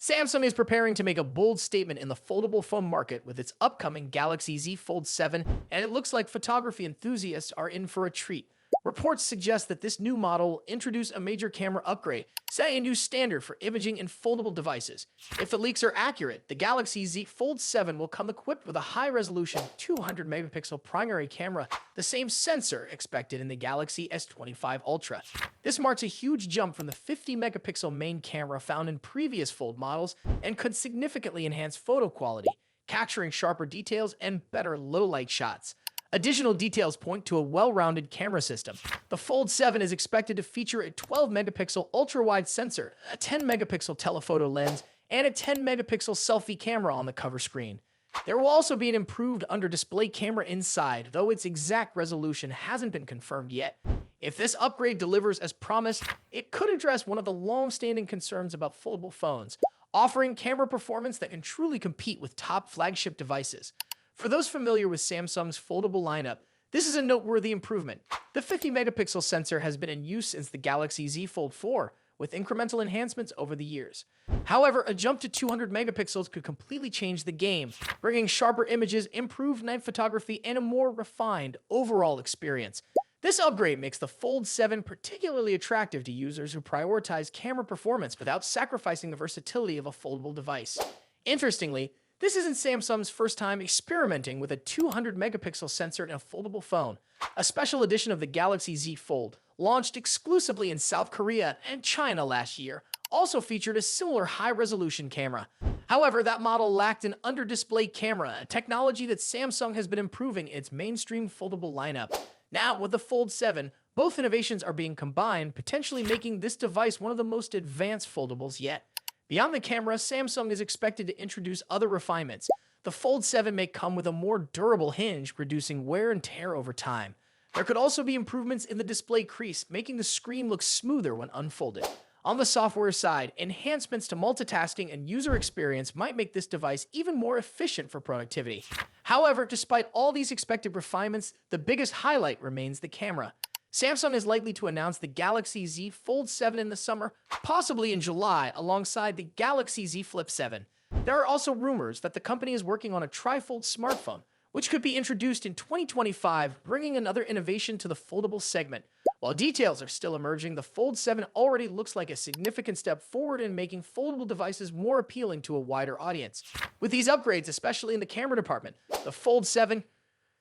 Samsung is preparing to make a bold statement in the foldable phone market with its upcoming Galaxy Z Fold 7, and it looks like photography enthusiasts are in for a treat. Reports suggest that this new model will introduce a major camera upgrade, setting a new standard for imaging in foldable devices. If the leaks are accurate, the Galaxy Z Fold 7 will come equipped with a high-resolution 200 megapixel primary camera, the same sensor expected in the Galaxy S25 Ultra. This marks a huge jump from the 50 megapixel main camera found in previous Fold models and could significantly enhance photo quality, capturing sharper details and better low-light shots. Additional details point to a well-rounded camera system. The Fold 7 is expected to feature a 12-megapixel ultra-wide sensor, a 10-megapixel telephoto lens, and a 10-megapixel selfie camera on the cover screen. There will also be an improved under-display camera inside, though its exact resolution hasn't been confirmed yet. If this upgrade delivers as promised, it could address one of the long-standing concerns about foldable phones, offering camera performance that can truly compete with top flagship devices. For those familiar with Samsung's foldable lineup, this is a noteworthy improvement. The 50-megapixel sensor has been in use since the Galaxy Z Fold 4, with incremental enhancements over the years. However, a jump to 200 megapixels could completely change the game, bringing sharper images, improved night photography, and a more refined overall experience. This upgrade makes the Fold 7 particularly attractive to users who prioritize camera performance without sacrificing the versatility of a foldable device. Interestingly, this isn't Samsung's first time experimenting with a 200 megapixel sensor in a foldable phone. A special edition of the Galaxy Z Fold, launched exclusively in South Korea and China last year, also featured a similar high-resolution camera. However, that model lacked an under-display camera, a technology that Samsung has been improving in its mainstream foldable lineup. Now, with the Fold 7, both innovations are being combined, potentially making this device one of the most advanced foldables yet. Beyond the camera, Samsung is expected to introduce other refinements. The Fold 7 may come with a more durable hinge, reducing wear and tear over time. There could also be improvements in the display crease, making the screen look smoother when unfolded. On the software side, enhancements to multitasking and user experience might make this device even more efficient for productivity. However, despite all these expected refinements, the biggest highlight remains the camera. Samsung is likely to announce the Galaxy Z Fold 7 in the summer, possibly in July, alongside the Galaxy Z Flip 7. There are also rumors that the company is working on a trifold smartphone, which could be introduced in 2025, bringing another innovation to the foldable segment. While details are still emerging, the Fold 7 already looks like a significant step forward in making foldable devices more appealing to a wider audience. With these upgrades, especially in the camera department, the Fold 7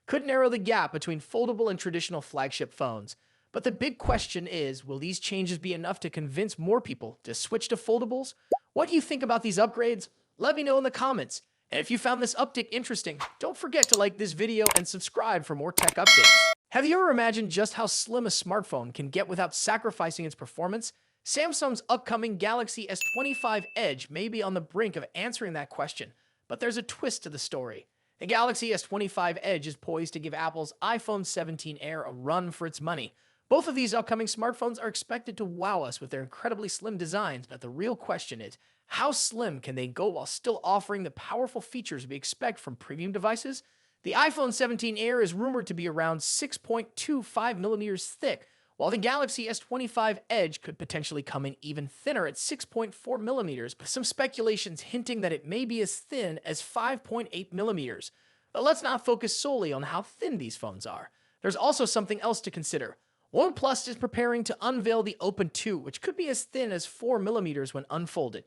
could narrow the gap between foldable and traditional flagship phones. But the big question is, will these changes be enough to convince more people to switch to foldables? What do you think about these upgrades? Let me know in the comments. And if you found this update interesting, don't forget to like this video and subscribe for more tech updates. Have you ever imagined just how slim a smartphone can get without sacrificing its performance? Samsung's upcoming Galaxy S25 Edge may be on the brink of answering that question, but there's a twist to the story. The Galaxy S25 Edge is poised to give Apple's iPhone 17 Air a run for its money. Both of these upcoming smartphones are expected to wow us with their incredibly slim designs, but the real question is, how slim can they go while still offering the powerful features we expect from premium devices? The iPhone 17 Air is rumored to be around 6.25 millimeters thick, while the Galaxy S25 Edge could potentially come in even thinner at 6.4 millimeters, with some speculations hinting that it may be as thin as 5.8 millimeters. But let's not focus solely on how thin these phones are. There's also something else to consider. OnePlus is preparing to unveil the Open 2, which could be as thin as 4 millimeters when unfolded.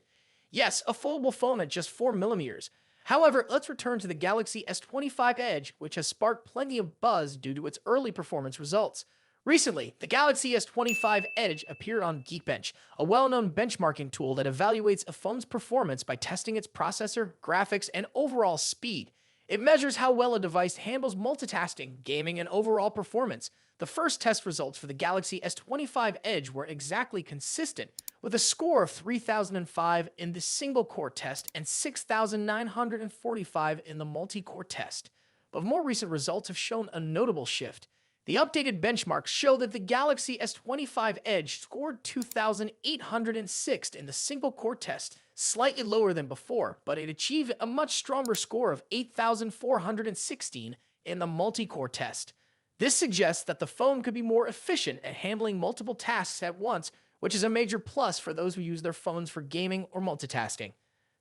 Yes, a foldable phone at just 4 millimeters. However, let's return to the Galaxy S25 Edge, which has sparked plenty of buzz due to its early performance results. Recently, the Galaxy S25 Edge appeared on Geekbench, a well-known benchmarking tool that evaluates a phone's performance by testing its processor, graphics, and overall speed. It measures how well a device handles multitasking, gaming, and overall performance. The first test results for the Galaxy S25 Edge were exactly consistent, with a score of 3,005 in the single-core test and 6,945 in the multi-core test. But more recent results have shown a notable shift. The updated benchmarks show that the Galaxy S25 Edge scored 2,806 in the single-core test, slightly lower than before, but it achieved a much stronger score of 8,416 in the multi-core test. This suggests that the phone could be more efficient at handling multiple tasks at once, which is a major plus for those who use their phones for gaming or multitasking.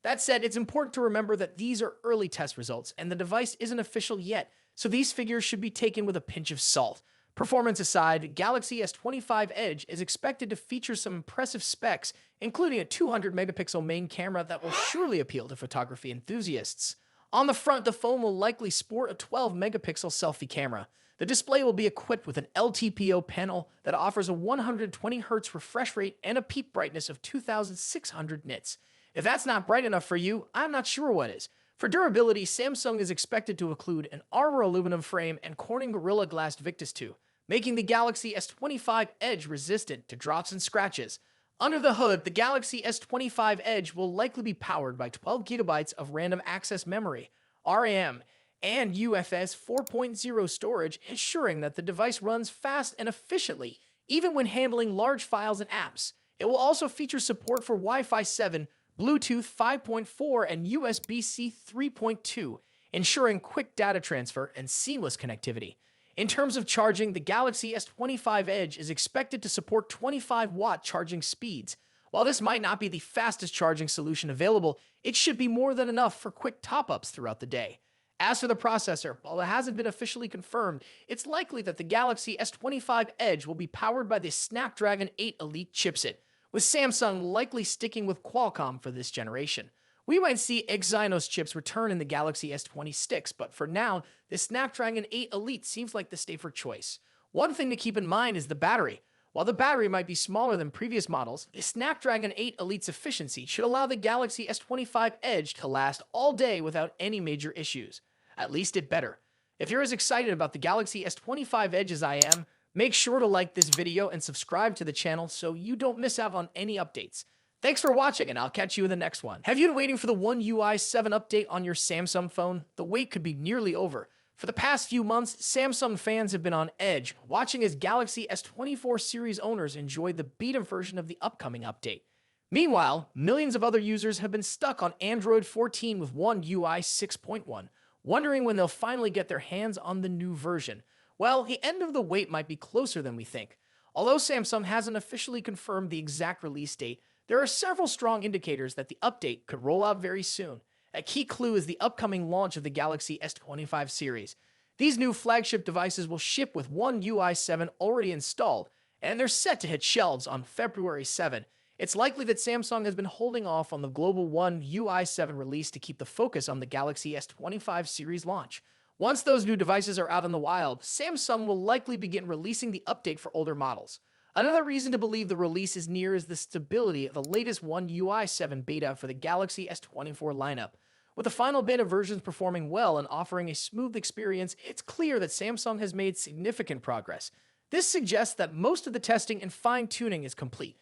That said, it's important to remember that these are early test results and the device isn't official yet, so these figures should be taken with a pinch of salt. Performance aside, Galaxy S25 Edge is expected to feature some impressive specs, including a 200 megapixel main camera that will surely appeal to photography enthusiasts. On the front, the phone will likely sport a 12 megapixel selfie camera. The display will be equipped with an LTPO panel that offers a 120Hz refresh rate and a peak brightness of 2600 nits. If that's not bright enough for you, I'm not sure what is. For durability, Samsung is expected to include an Armor aluminum frame and Corning Gorilla Glass Victus 2, making the Galaxy S25 Edge resistant to drops and scratches. Under the hood, the Galaxy S25 Edge will likely be powered by 12 gigabytes of random access memory, RAM, and UFS 4.0 storage, ensuring that the device runs fast and efficiently, even when handling large files and apps. It will also feature support for Wi-Fi 7, Bluetooth 5.4, and USB-C 3.2, ensuring quick data transfer and seamless connectivity. In terms of charging, the Galaxy S25 Edge is expected to support 25-watt charging speeds. While this might not be the fastest charging solution available, it should be more than enough for quick top-ups throughout the day. As for the processor, while it hasn't been officially confirmed, it's likely that the Galaxy S25 Edge will be powered by the Snapdragon 8 Elite chipset, with Samsung likely sticking with Qualcomm for this generation. We might see Exynos chips return in the Galaxy S26, but for now, the Snapdragon 8 Elite seems like the safer choice. One thing to keep in mind is the battery. While the battery might be smaller than previous models, the Snapdragon 8 Elite's efficiency should allow the Galaxy S25 Edge to last all day without any major issues. At least it better. If you're as excited about the Galaxy S25 Edge as I am, make sure to like this video and subscribe to the channel so you don't miss out on any updates. Thanks for watching, and I'll catch you in the next one. Have you been waiting for the One UI 7 update on your Samsung phone? The wait could be nearly over. For the past few months, Samsung fans have been on edge, watching as Galaxy S24 series owners enjoy the beta version of the upcoming update. Meanwhile, millions of other users have been stuck on Android 14 with One UI 6.1, wondering when they'll finally get their hands on the new version. Well, the end of the wait might be closer than we think. Although Samsung hasn't officially confirmed the exact release date, there are several strong indicators that the update could roll out very soon. A key clue is the upcoming launch of the Galaxy S25 series. These new flagship devices will ship with One UI 7 already installed, and they're set to hit shelves on February 7. It's likely that Samsung has been holding off on the global One UI 7 release to keep the focus on the Galaxy S25 series launch. Once those new devices are out in the wild, Samsung will likely begin releasing the update for older models. Another reason to believe the release is near is the stability of the latest One UI 7 beta for the Galaxy S24 lineup. With the final beta versions performing well and offering a smooth experience, it's clear that Samsung has made significant progress. This suggests that most of the testing and fine-tuning is complete.